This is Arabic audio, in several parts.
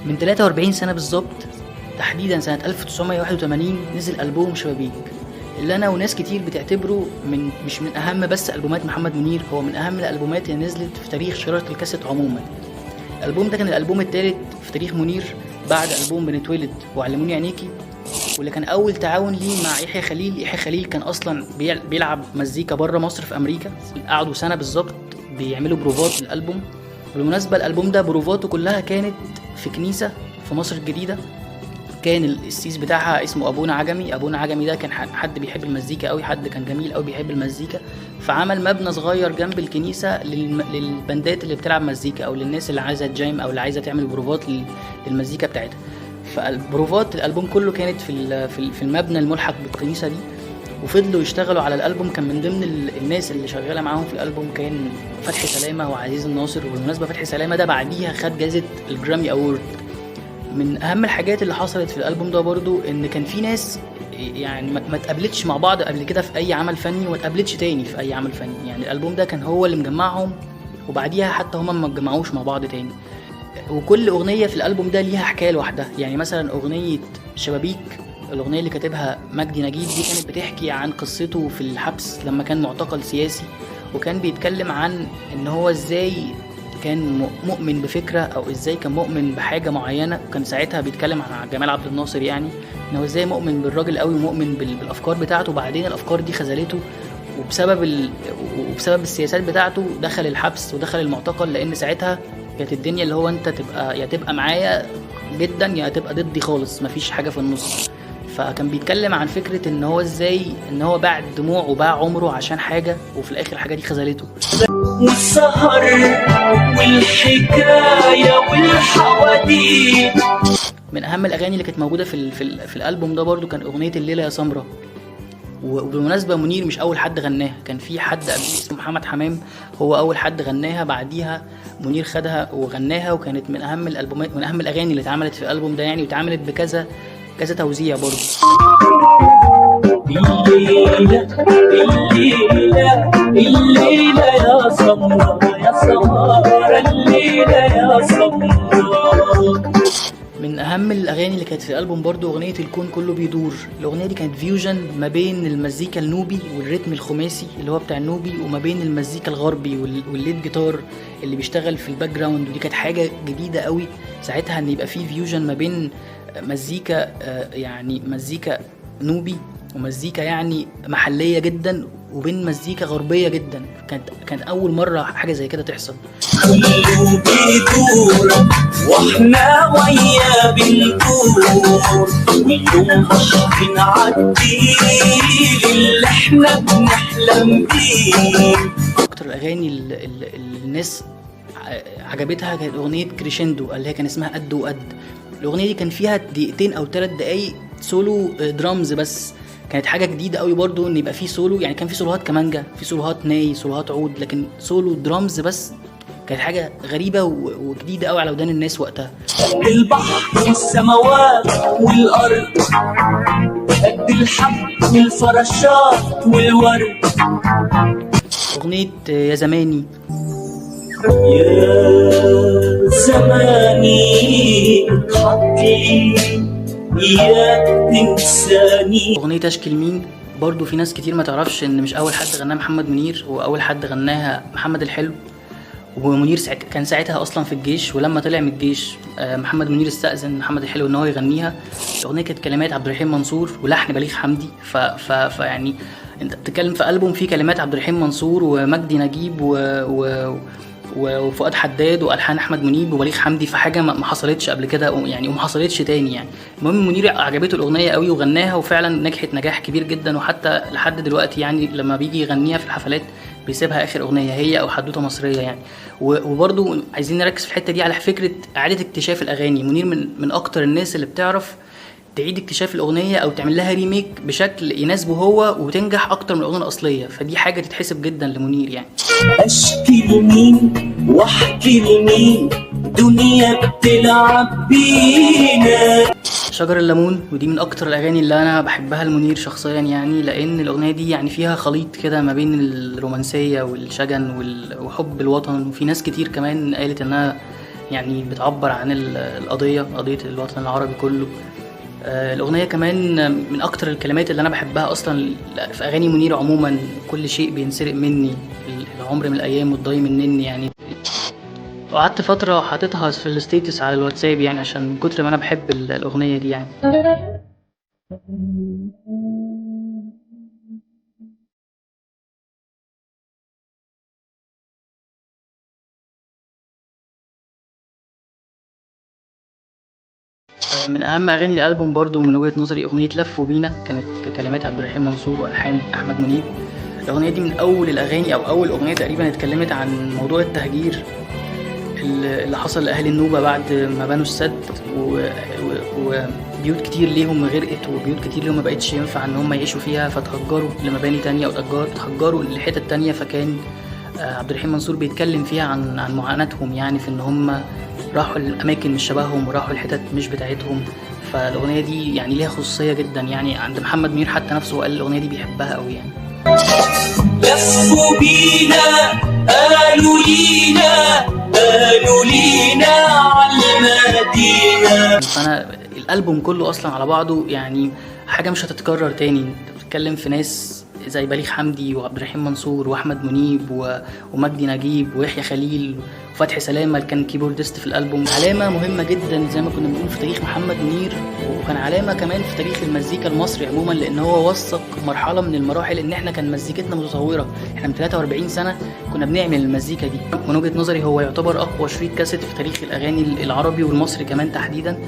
من 43 سنة بالظبط، تحديدا سنة 1981 نزل ألبوم شبابيك، اللي أنا وناس كتير بتعتبره مش من أهم بس ألبومات محمد منير، هو من أهم الألبومات اللي نزلت في تاريخ شرايط الكاسيت عموما. الألبوم ده كان الألبوم الثالث في تاريخ منير بعد ألبوم بنتولد وعلموني عينيكي، واللي كان أول تعاون ليه مع يحيى خليل. يحيى خليل كان أصلا بيلعب مزيكا بره مصر في أمريكا، قعدوا سنة بالظبط بيعملوا بروفات للألبوم. بالمناسبة الألبوم ده بروفاته كلها كانت في كنيسة في مصر الجديدة، كان السيس بتاعها اسمه أبونا عجمي. أبونا عجمي ده كان حد بيحب المزيكا قوي، حد كان جميل قوي بيحب المزيكا، فعمل مبنى صغير جنب الكنيسة للبندات اللي بتلعب مزيكا أو للناس اللي عايزة تجايم أو اللي عايزة تعمل بروفات للمزيكا بتاعتها. فالبروفات الألبوم كله كانت في المبنى الملحق بالكنيسة دي، وفضلوا يشتغلوا على الألبوم. كان من ضمن الناس اللي شغالة معاهم في الألبوم كان فتحي سلامة وعزيز الناصر. وبالمناسبة فتحي سلامة ده بعديها خد جائزة الجرامي أورد. من أهم الحاجات اللي حصلت في الألبوم ده برضو إن كان في ناس يعني ما تقابلتش مع بعض قبل كده في أي عمل فني وما تقابلتش تاني في أي عمل فني. يعني الألبوم ده كان هو اللي مجمعهم، وبعديها حتى هما ما اتجمعوش مع بعض تاني. وكل أغنية في الألبوم ده ليها حكاية لوحدها. يعني مثلا أغنية شبابيك، الأغنية اللي كاتبها مجدي نجيب، دي كانت بتحكي عن قصته في الحبس لما كان معتقل سياسي، وكان بيتكلم عن إن هو إزاي كان مؤمن بفكرة أو إزاي كان مؤمن بحاجة معينة. وكان ساعتها بيتكلم عن جمال عبد الناصر، يعني إن هو إزاي مؤمن بالراجل قوي ومؤمن بالأفكار بتاعته، وبعدين الأفكار دي خذلته، وبسبب السياسات بتاعته دخل الحبس ودخل المعتقل، لأن ساعتها كانت الدنيا اللي هو أنت يا تبقى معايا جدا يا تبقى ضدي خالص، مفيش حاجة في النص. فكان بيتكلم عن فكرة ان هو ازاي ان هو باع الدموع وباع عمره عشان حاجة، وفي الاخر الحاجة دي خذلته. والسهر والحكاية والحواديت. من اهم الاغاني اللي كانت موجودة في الالبوم ده برضو كان اغنية الليلة يا سمرة. وبالمناسبة منير مش اول حد غناها، كان في حد قبل اسمه محمد حمام هو اول حد غناها، بعديها منير خدها وغناها، وكانت من اهم الالبومات من اهم الاغاني اللي اتعملت في الالبوم ده يعني، واتعملت بكذا توزيع برضو. الليلة يا سمرة يا سمرة، الليلة يا سمرة. من اهم الاغاني اللي كانت في الالبوم برضو اغنيه الكون كله بيدور. الاغنيه دي كانت فيوجن ما بين المزيكا النوبي والريتم الخماسي اللي هو بتاع النوبي، وما بين المزيكا الغربي والليد جيتار اللي بيشتغل في الباك جراوند. ودي كانت حاجه جديده قوي ساعتها ان يبقى فيه فيوجن ما بين مزيكا يعني مزيكا نوبي ومزيكا يعني محليه جدا وبين مزيكا غربيه جدا. كانت اول مره حاجه زي كده تحصل. كله بيدور واحنا ويا بندور، واليوم مش بنعدي اللي احنا بنحلم بيه. اكتر الاغاني اللي الناس عجبتها كانت اغنيه كريشندو اللي هي كان اسمها قد وقد. الاغنيه دي كان فيها دقيقتين او 3 دقايق سولو درامز بس، كانت حاجه جديده قوي برضو ان يبقى فيه سولو. يعني كان فيه سولوهات كمانجا، فيه سولوهات ناي، سولوهات عود، لكن سولو درامز بس كانت حاجه غريبه وجديده قوي على ودان الناس وقتها. البحر والسماوات والارض، قد الحب والفراشات والورد. اغنيه يا زماني، يا زماني حطي اياك تنساني. اغنيه اشكي لمين برضو في ناس كتير ما تعرفش ان مش اول حد غناها محمد منير، هو اول حد غناها محمد الحلو. ومنير كان ساعتها اصلا في الجيش، ولما طلع من الجيش محمد منير استأذن محمد الحلو ان هو يغنيها. الاغنيه كانت كلمات عبد الرحيم منصور ولحن بليغ حمدي. يعني انت بتتكلم في ألبوم فيه كلمات عبد الرحيم منصور ومجدي نجيب وفؤاد حداد والحان احمد منيب وبليغ حمدي، في حاجه ما حصلتش قبل كده يعني وما حصلتش تاني يعني. المهم منير عجبته الاغنيه قوي وغناها، وفعلا نجحت نجاح كبير جدا، وحتى لحد دلوقتي يعني لما بيجي يغنيها في الحفلات بيسيبها اخر اغنيه هي او حدوته مصريه يعني. وبرضو عايزين نركز في الحته دي على فكره اعاده اكتشاف الاغاني. منير من اكتر الناس اللي بتعرف تعيد اكتشاف الاغنيه او تعمل لها ريميك بشكل يناسبه هو وتنجح اكتر من الاغنيه الاصليه، فدي حاجه تتحسب جدا لمنير يعني. اشكي لمين واحكي لمين، دنيا بتلعب بينا. شجر الليمون، ودي من اكتر الاغاني اللي انا بحبها لمنير شخصيا يعني، لان الاغنيه دي يعني فيها خليط كده ما بين الرومانسيه والشجن وحب الوطن. وفي ناس كتير كمان قالت انها يعني بتعبر عن قضية الوطن العربي كله. الأغنية كمان من أكتر الكلمات اللي أنا بحبها أصلا في أغاني منير عموما، كل شيء بينسرق مني، العمر من الأيام والضاي منني يعني. وقعدت فترة حاططها في الستيتس على الواتساب يعني عشان من كتر ما أنا بحب الأغنية دي يعني. من أهم أغاني الألبوم برضو من وجهة نظري أغنية لف وبينا، كانت كلمات عبد الرحيم منصور وألحان أحمد منيب. الأغنية دي من أول الأغاني أو أول أغنية تقريبا اتكلمت عن موضوع التهجير اللي حصل لأهل النوبة بعد ما بنوا السد، وبيوت كتير ليهم غرقت، وبيوت كتير ليهم ما بقتش ينفع إن هم يعيشوا فيها، فتهجروا لمباني تانية وتهجروا لحتت تانية. فكان عبد الرحيم منصور بيتكلم فيها عن معاناتهم يعني، في إن هم راحوا الأماكن مش شبههم وراحوا الحتت مش بتاعتهم. فالأغنية دي يعني ليها خصوصية جدا يعني عند محمد منير، حتى نفسه قال الأغنية دي بيحبها أوي يعني. لفوا بينا قالوا لينا عالمدينة. فأنا الألبوم كله أصلا على بعضه يعني حاجة مش هتتكرر تاني. انت بتتكلم في ناس زي بليغ حمدي وعبد الرحيم منصور واحمد منيب ومجدي نجيب ويحيى خليل وفتحي سلامه اللي كان كيبوردست في الالبوم. علامه مهمه جدا زي ما كنا بنقول في تاريخ محمد منير، وكان علامه كمان في تاريخ المزيكا المصري عموما، لان هو وثق مرحله من المراحل ان احنا كان مزيكتنا متطوره. احنا من 43 سنه كنا بنعمل المزيكا دي. من وجهه نظري هو يعتبر اقوى شريط كاسيت في تاريخ الاغاني العربي والمصري كمان تحديدا.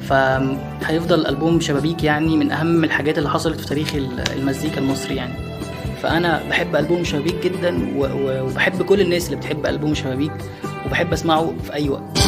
فهيفضل ألبوم شبابيك يعني من أهم الحاجات اللي حصلت في تاريخ المزيكا المصري يعني. فأنا بحب ألبوم شبابيك جدا، وبحب كل الناس اللي بتحب ألبوم شبابيك، وبحب أسمعه في أي وقت.